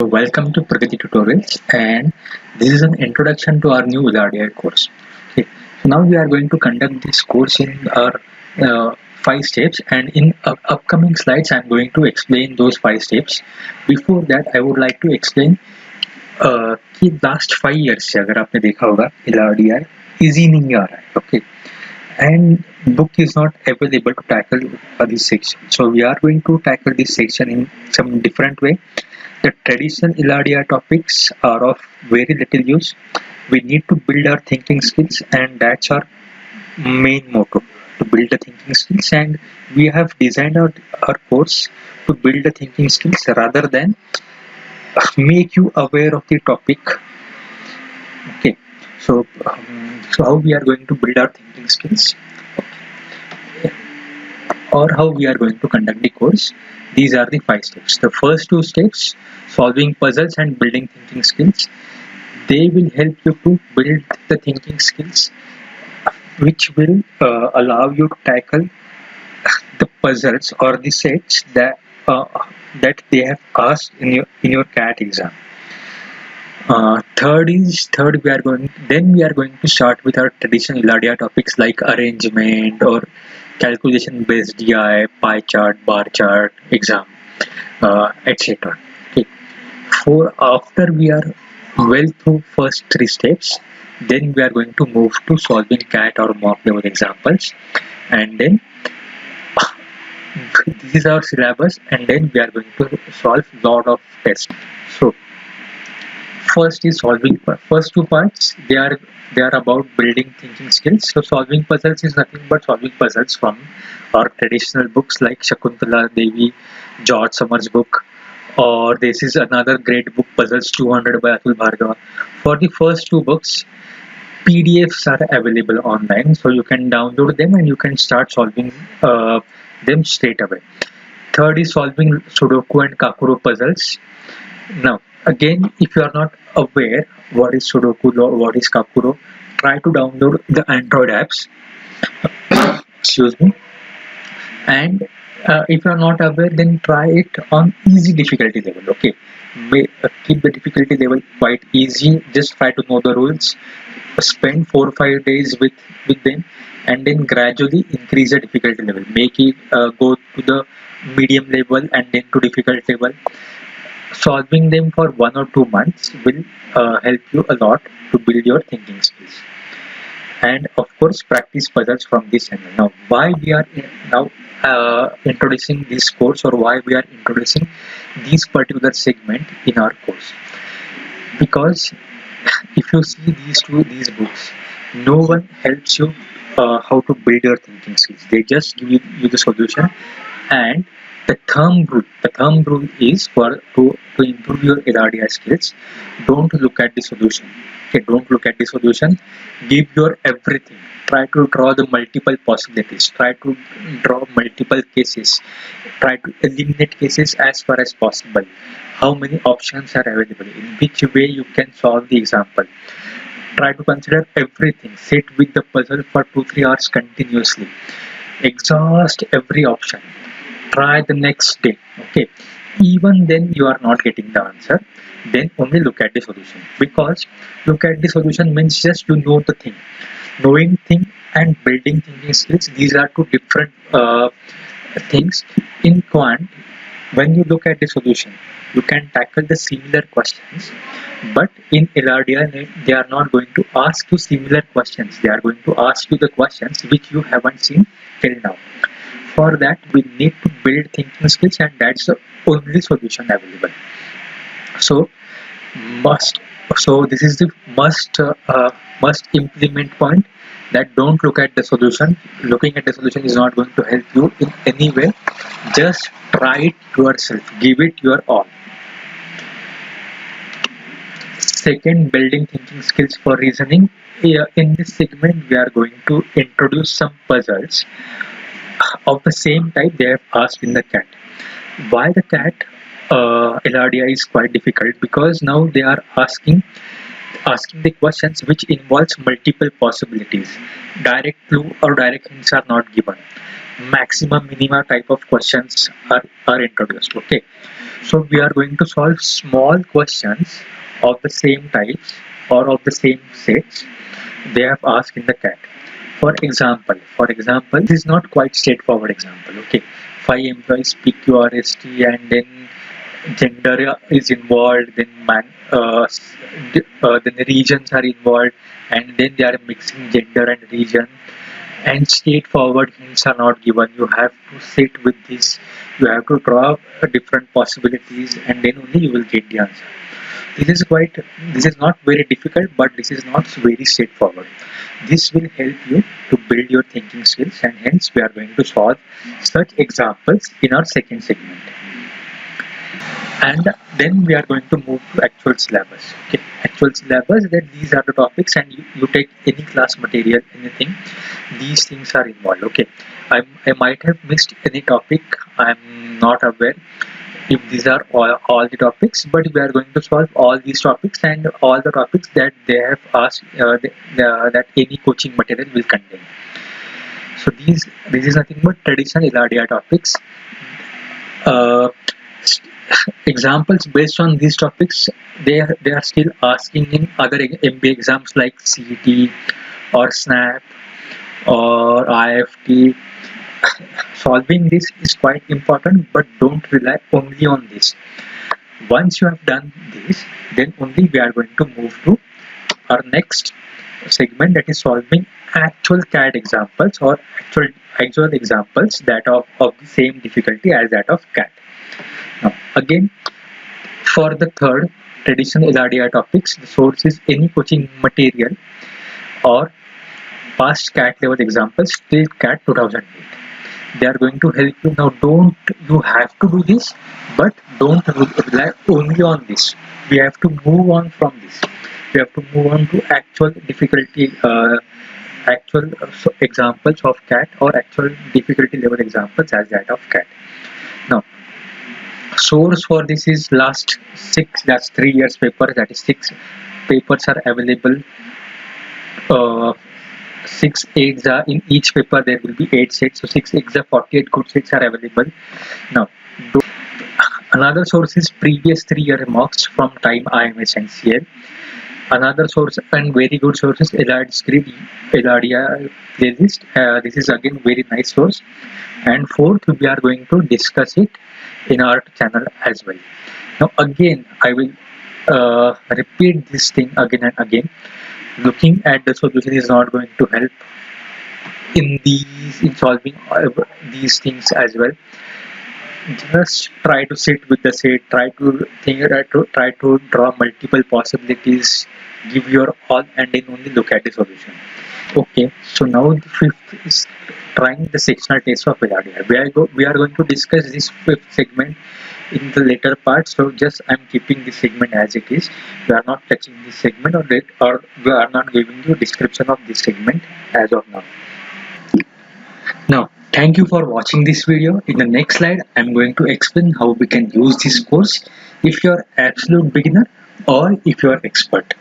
welcome to Pragati Tutorials, and this is an introduction to our new LRDI course. Okay. So now we are going to conduct this course in our 5 steps, and in upcoming slides I am going to explain those 5 steps. Before that, I would like to explain कि last 5 years से अगर आपने देखा होगा LRDI easy नहीं आ रहा है. Okay. And book is not available to tackle this section. So we are going to tackle this section in some different way. The traditional LRDI topics are of very little use. We need to build our thinking skills, and that's our main motto, to build the thinking skills. And we have designed our course to build the thinking skills rather than make you aware of the topic. Okay, so how we are going to build our thinking skills, or how we are going to conduct the course. These are the 5 steps. The first 2 steps, solving puzzles and building thinking skills, they will help you to build the thinking skills which will allow you to tackle the puzzles or the sets that they have asked in your CAT exam. Third, we are going to start with our traditional LRDI topics like arrangement or calculation based DI, pie chart, bar chart, exam, etc. Okay. After we are well through first 3 steps, then we are going to move to solving CAT or mock level examples, and then this is our syllabus, and then we are going to solve lot of tests. So first is solving. First 2 parts, they are about building thinking skills. So solving puzzles is nothing but solving puzzles from our traditional books like Shakuntala Devi, George Summers book, or this is another great book, Puzzles 200 by Atul Bhargava. For the first 2 books, PDFs are available online, so you can download them and you can start solving them straight away. Third is solving Sudoku and Kakuro puzzles. Now, again, if you are not aware what is Sudoku or what is Kakuro, try to download the Android apps. Excuse me. And if you are not aware, then try it on easy difficulty level. Okay, keep the difficulty level quite easy. Just try to know the rules. Spend 4 or 5 days with them, and then gradually increase the difficulty level. Make it go to the medium level and then to difficult level. Solving them for 1 or 2 months will help you a lot to build your thinking skills. And of course, practice puzzles from this channel. Now, why we are now introducing this course, or why we are introducing this particular segment in our course? Because if you see these books, no one helps you how to build your thinking skills. They just give you the solution, and the thumb rule is to improve your LRDI skills. Don't look at the solution. Okay, don't look at the solution. Give your everything. Try to draw the multiple possibilities. Try to draw multiple cases. Try to eliminate cases as far as possible. How many options are available? In which way you can solve the example? Try to consider everything. Sit with the puzzle for 2-3 hours continuously. Exhaust every option. Try the next day. Okay, even then you are not getting the answer, then only look at the solution, because look at the solution means just you know the thing. Knowing thing and building thinking skills, these are 2 different things. In quant, when you look at the solution, you can tackle the similar questions, but in LRDI they are not going to ask you similar questions. They are going to ask you the questions which you haven't seen till now. For that, we need to build thinking skills, and that's the only solution available. So this is the must implement point, that don't look at the solution. Looking at the solution is not going to help you in any way. Just try it yourself. Give it your all. Second, building thinking skills for reasoning. In this segment, we are going to introduce some puzzles of the same type they have asked in the CAT. Why the CAT LRDI is quite difficult? Because now they are asking the questions which involves multiple possibilities. Direct clue or direct hints are not given. Maximum minima type of questions are introduced. Okay, So we are going to solve small questions of the same types or of the same sets they have asked in the CAT. For example, this is not quite straightforward example. Okay, 5 employees pick URST and then gender is involved, then the regions are involved, and then they are mixing gender and region, and straightforward hints are not given. You have to sit with this, you have to draw different possibilities, and then only you will get the answer. This is not very difficult, but this is not very straightforward. This will help you to build your thinking skills, and hence we are going to solve such examples in our second segment. And then we are going to move to actual syllabus. Okay, actual syllabus, that these are the topics, and you take any class material, anything, these things are involved. Okay, I might have missed any topic, I'm not aware if these are all the topics, but we are going to solve all these topics and all the topics that they have asked, that any coaching material will contain. So this is nothing but traditional LRDR topics. uh, Examples based on these topics, they are still asking in other MBA exams like CET or SNAP or IFT. Solving this is quite important, but don't rely only on this. Once you have done this, then only we are going to move to our next segment, that is solving actual CAT examples or actual examples that of the same difficulty as that of CAT. Now, again, for the third traditional LRDI topics, the source is any coaching material or past CAT level examples till CAT 2008. They are going to help you. Now, don't you have to do this, but don't rely only on this. We have to move on from this. We have to move on to actual difficulty, actual examples of CAT or actual difficulty level examples as that of CAT. Now, source for this is that's 3 years paper, that is 6 papers are available. 6 8s are in each paper, there will be 8 sets, so 6 8s are 48 good sets are available. Now, another source is previous 3-year mocks from time IMS and CL. Another source and very good source is LRD playlist. This is again very nice source. And fourth, we are going to discuss it in our channel as well. Now again, I will repeat this thing again and again. Looking at the solution is not going to help in solving these things as well. Just try to sit with the set, try to draw multiple possibilities, give your all, and then only look at the solution. Okay, so now the fifth is trying the sectional test of LRDR. We are going to discuss this fifth segment in the later part, so just I'm keeping this segment as it is. We are not touching this segment, or we are not giving you description of this segment as of now. Now, thank you for watching this video. In the next slide, I'm going to explain how we can use this course if you're absolute beginner or if you're expert.